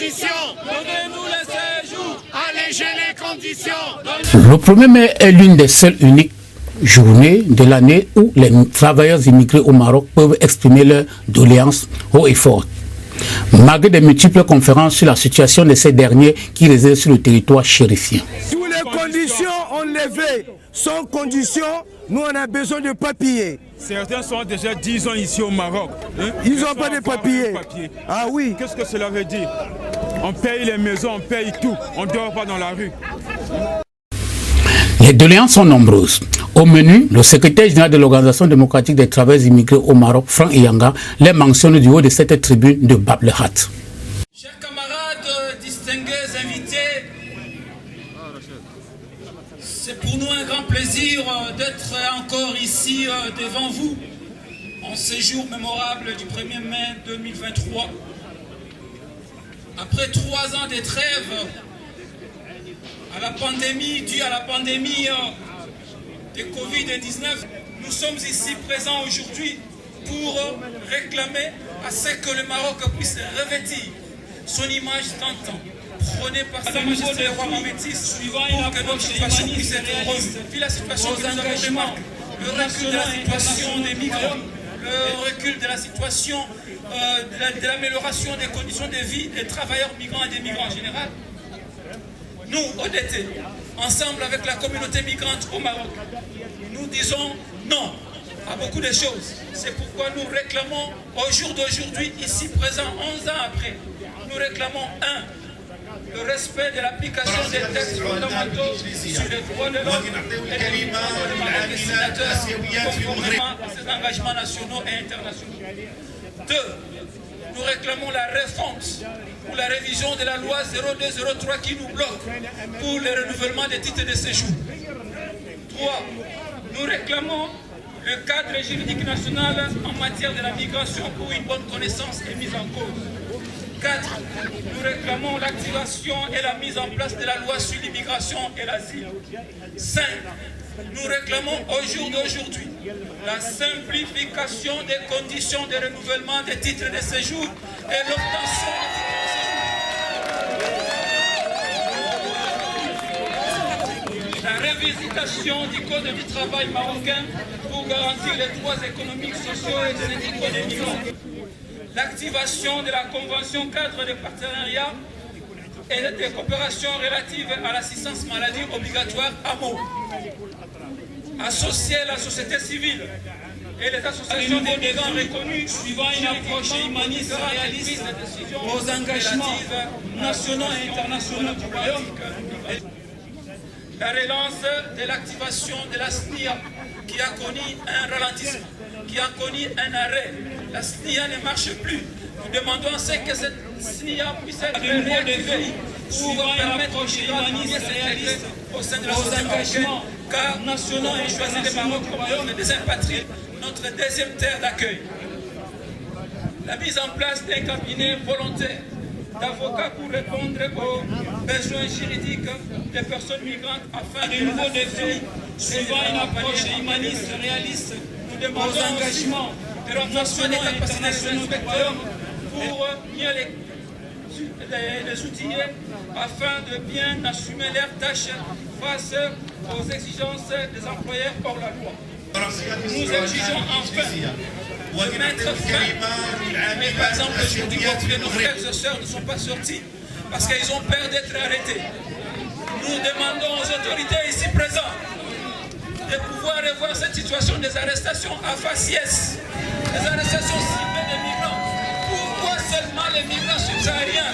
conditions. Donnez-nous le séjour. Allégez les conditions. Le 1er mai est l'une des seules uniques journées de l'année où les travailleurs immigrés au Maroc peuvent exprimer leurs doléances haut et fort. Malgré de multiples conférences sur la situation de ces derniers qui résident sur le territoire chérifien. Toutes les conditions enlevées sans condition, nous on a besoin de papiers. Certains sont déjà 10 ans ici au Maroc. Hein? Ils n'ont pas de papiers. Ah oui. Qu'est-ce que cela veut dire? On paye les maisons, on paye tout. On ne dort pas dans la rue. Les doléances sont nombreuses. Au menu, le secrétaire général de l'Organisation démocratique des travailleurs immigrés au Maroc, Franck Iyanga, les mentionne du haut de cette tribune de Bab el Hat. Chers camarades, distingués invités, c'est pour nous un grand plaisir d'être encore ici devant vous en ce jour mémorable du 1er mai 2023. Après 3 ans de trêve, due à la pandémie de Covid-19, nous sommes ici présents aujourd'hui pour réclamer à ce que le Maroc puisse revêtir son image d'antan, prônée par sa majesté le roi Mohamed VI, pour que notre situation puisse être heureuse. Vu la situation que nous avons remarqué, le recul de la situation des migrants, le recul de la situation de l'amélioration des conditions de vie des travailleurs migrants et des migrants en général, nous, ODT, ensemble avec la communauté migrante au Maroc, nous disons non à beaucoup de choses. C'est pourquoi nous réclamons au jour d'aujourd'hui, ici présent, 11 ans après, nous réclamons le respect de l'application des textes fondamentaux sur les droits de l'homme et des migrants de Maroc et signataires conformément à ses engagements nationaux et internationaux. 2. Nous réclamons la refonte ou la révision de la loi 0203 qui nous bloque pour le renouvellement des titres de séjour. 3. Nous réclamons le cadre juridique national en matière de la migration pour une bonne connaissance et mise en cause. 4. Nous réclamons l'activation et la mise en place de la loi sur l'immigration et l'asile. 5. Nous réclamons au jour d'aujourd'hui la simplification des conditions de renouvellement des titres de séjour et l'obtention des titres de séjour. La révisitation du Code du travail marocain pour garantir les droits économiques, sociaux et syndicaux des migrants. L'activation de la Convention cadre de partenariat et de coopération relative à l'assistance maladie obligatoire AMO. Associer la société civile et les associations des migrants reconnues suivant une approche humaniste réaliste aux engagements nationaux et internationaux du royaume. La relance de l'activation de la SNIA qui a connu un ralentissement, qui a connu un arrêt. La SNIA ne marche plus. Nous demandons à ce que cette SNIA puisse être réactivée pour permettre aux humanistes réalistes au sein de la société marocaine, car nationaux et choisi le Maroc comme royaume des impatriés, notre deuxième terre d'accueil. La mise en place d'un cabinet volontaire d'avocats pour répondre aux besoins juridiques des personnes migrantes afin de nouveaux défis suivant une approche humaniste réaliste. Nous demandons aux engagements de renforcement des capacités des inspecteurs pour mieux les outiller afin de bien assumer leurs tâches face aux exigences des employeurs hors la loi. Nous exigeons enfin de mettre fin, mais par exemple aujourd'hui nos frères et sœurs ne sont pas sortis parce qu'ils ont peur d'être arrêtés. Nous demandons aux autorités ici présentes de pouvoir revoir cette situation des arrestations à faciès, des arrestations ciblées des migrants. Pourquoi seulement les migrants subsahariens?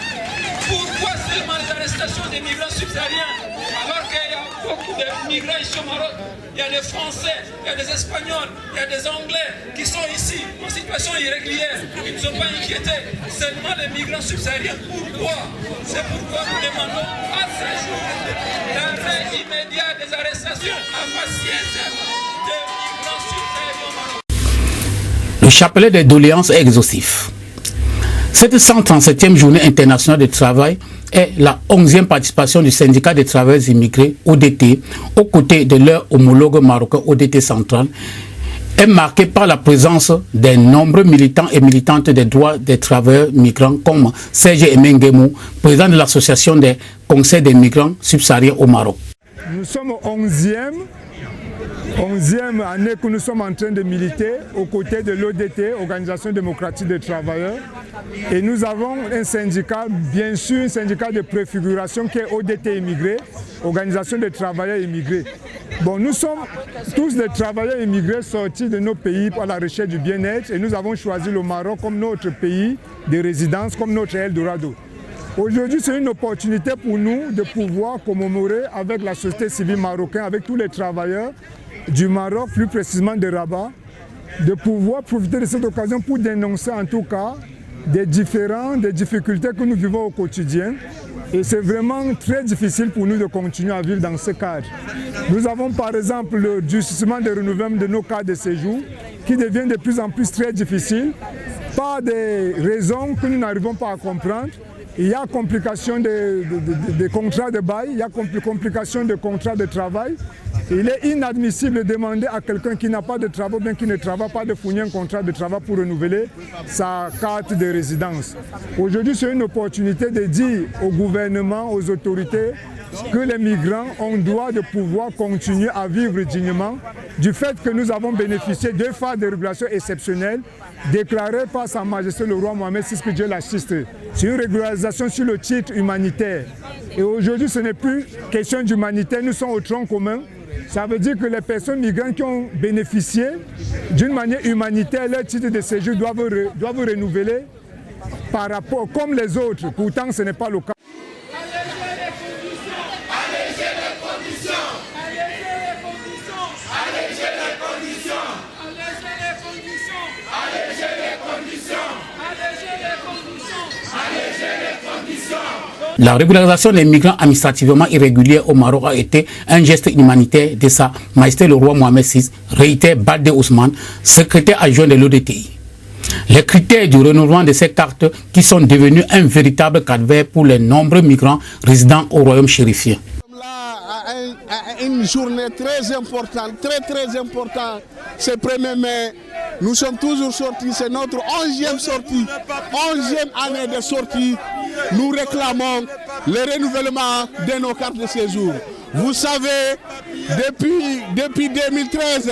Pourquoi seulement les arrestations des migrants subsahariens? Alors qu'il y a beaucoup de migrants ici au Maroc. Il y a des Français, il y a des Espagnols, il y a des Anglais qui sont ici en situation irrégulière. Ils ne sont pas inquiétés. Seulement les migrants subsahariens. Pourquoi? C'est pourquoi nous demandons à ce jour l'arrêt immédiat des arrestations à faciès des migrants subsahariens au Maroc. Le chapelet des doléances est exhaustif. Cette 137e journée internationale de travail est la 11e participation du syndicat des travailleurs immigrés ODT aux côtés de leur homologue marocain ODT central est marquée par la présence de nombreux militants et militantes des droits des travailleurs migrants comme Serge Emengemou, président de l'association des conseils des migrants subsahariens au Maroc. Nous sommes au 11e année que nous sommes en train de militer aux côtés de l'ODT, Organisation démocratique des travailleurs. Et nous avons un syndicat, bien sûr, un syndicat de préfiguration qui est ODT immigré, Organisation des travailleurs immigrés. Bon, nous sommes tous des travailleurs immigrés sortis de nos pays pour la recherche du bien-être et nous avons choisi le Maroc comme notre pays de résidence, comme notre Eldorado. Aujourd'hui, c'est une opportunité pour nous de pouvoir commémorer avec la société civile marocaine, avec tous les travailleurs du Maroc, plus précisément de Rabat, de pouvoir profiter de cette occasion pour dénoncer en tout cas des difficultés que nous vivons au quotidien. Et c'est vraiment très difficile pour nous de continuer à vivre dans ce cadre. Nous avons par exemple le durcissement des renouvellements de nos cartes de séjour qui devient de plus en plus très difficile par des raisons que nous n'arrivons pas à comprendre. Il y a complication de contrats de bail, il y a complication de contrats de travail. Il est inadmissible de demander à quelqu'un qui n'a pas de travail, bien qui ne travaille pas, de fournir un contrat de travail pour renouveler sa carte de résidence. Aujourd'hui, c'est une opportunité de dire au gouvernement, aux autorités, que les migrants ont droit de pouvoir continuer à vivre dignement du fait que nous avons bénéficié de phases de régulation exceptionnelles déclarées par Sa Majesté le roi Mohamed VI, que Dieu l'assiste. C'est une régularisation sur le titre humanitaire. Et aujourd'hui, ce n'est plus question d'humanitaire, nous sommes au tronc commun. Ça veut dire que les personnes migrantes qui ont bénéficié d'une manière humanitaire, leur titre de séjour doivent renouveler par rapport comme les autres. Pourtant, ce n'est pas le cas. La régularisation des migrants administrativement irréguliers au Maroc a été un geste humanitaire de Sa Majesté le roi Mohamed VI, réitère Baldé Ousmane, secrétaire adjoint de l'ODTI. Les critères du renouvellement de ces cartes qui sont devenus un véritable calvaire pour les nombreux migrants résidant au royaume chérifien. Une journée très importante, très importante, c'est 1er mai. Nous sommes toujours sortis, c'est notre 11e sortie, 11e année de sortie. Nous réclamons le renouvellement de nos cartes de séjour. Vous savez, depuis 2013,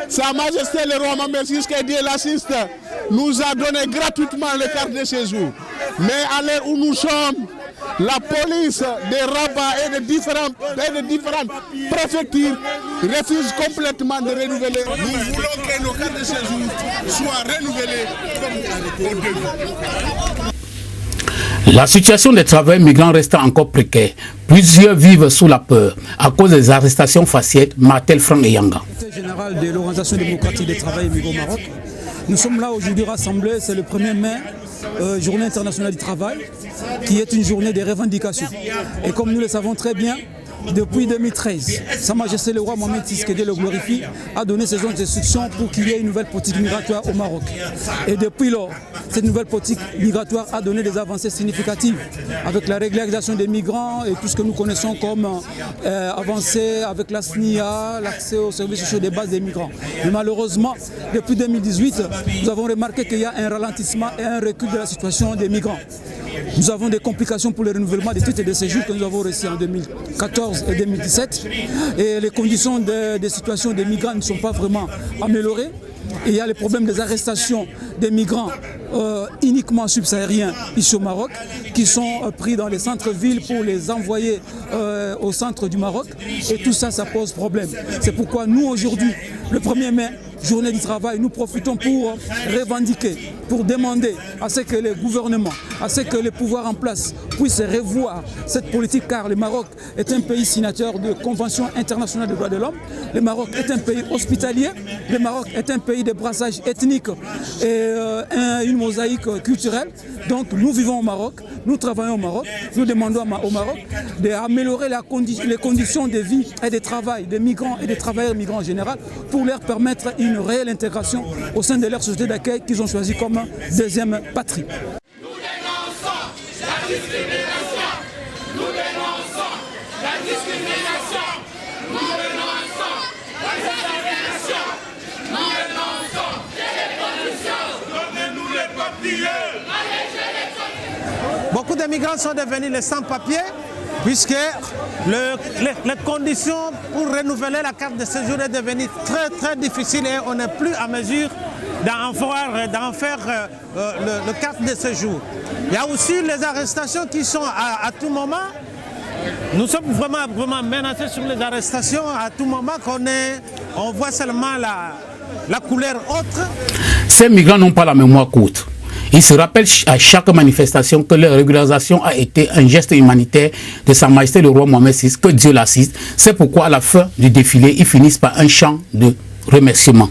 Sa Majesté le roi Mohamed VI, que Dieu l'assiste, nous a donné gratuitement les cartes de séjour. Mais à l'heure où nous sommes, la police de Rabat et de différentes préfectures refuse complètement de renouveler. Nous voulons que nos cartes de séjour soient renouvelées comme au début. La situation des travailleurs migrants reste encore précaire. Plusieurs vivent sous la peur à cause des arrestations faciès, Martel, Franck et Yanga. Général de l'Organisation démocratique des travailleurs migrants au Maroc. Nous sommes là aujourd'hui rassemblés, c'est le 1er mai, journée internationale du travail, qui est une journée de revendications. Et comme nous le savons très bien, depuis 2013, Sa Majesté le roi Mohamed VI, que Dieu le glorifie, a donné ses instructions pour qu'il y ait une nouvelle politique migratoire au Maroc. Et depuis lors, cette nouvelle politique migratoire a donné des avancées significatives avec la régularisation des migrants et tout ce que nous connaissons comme avancées avec la SNIA, l'accès aux services sociaux de base des migrants. Mais malheureusement, depuis 2018, nous avons remarqué qu'il y a un ralentissement et un recul de la situation des migrants. Nous avons des complications pour le renouvellement des titres de séjour que nous avons reçus en 2014 et 2017. Et les conditions de situation des migrants ne sont pas vraiment améliorées. Et il y a les problèmes des arrestations des migrants uniquement subsahariens ici au Maroc, qui sont pris dans les centres-villes pour les envoyer au centre du Maroc. Et tout ça, ça pose problème. C'est pourquoi nous, aujourd'hui, le 1er mai, journée du travail, nous profitons pour revendiquer, pour demander à ce que les gouvernements, à ce que les pouvoirs en place puissent revoir cette politique, car le Maroc est un pays signataire de conventions internationales des droits de l'homme. Le Maroc est un pays hospitalier, le Maroc est un pays de brassage ethnique et une mosaïque culturelle. Donc nous vivons au Maroc, nous travaillons au Maroc, nous demandons au Maroc d'améliorer les conditions de vie et de travail des migrants et des travailleurs migrants en général pour leur permettre une réelle intégration au sein de leur société d'accueil qu'ils ont choisi comme deuxième patrie. Nous dénonçons la discrimination. Nous dénonçons la discrimination. Nous dénonçons la discrimination. Nous dénonçons Beaucoup de migrants sont devenus les sans-papiers puisque les conditions pour renouveler la carte de séjour est devenue très difficile et on n'est plus à mesure d'en faire le carte de séjour. Il y a aussi les arrestations qui sont à tout moment. Nous sommes vraiment menacés sur les arrestations à tout moment on voit seulement la couleur autre. Ces migrants n'ont pas la mémoire courte. Ils se rappellent à chaque manifestation que leur régularisation a été un geste humanitaire de Sa Majesté le roi Mohamed VI, que Dieu l'assiste. C'est pourquoi à la fin du défilé, ils finissent par un chant de remerciement.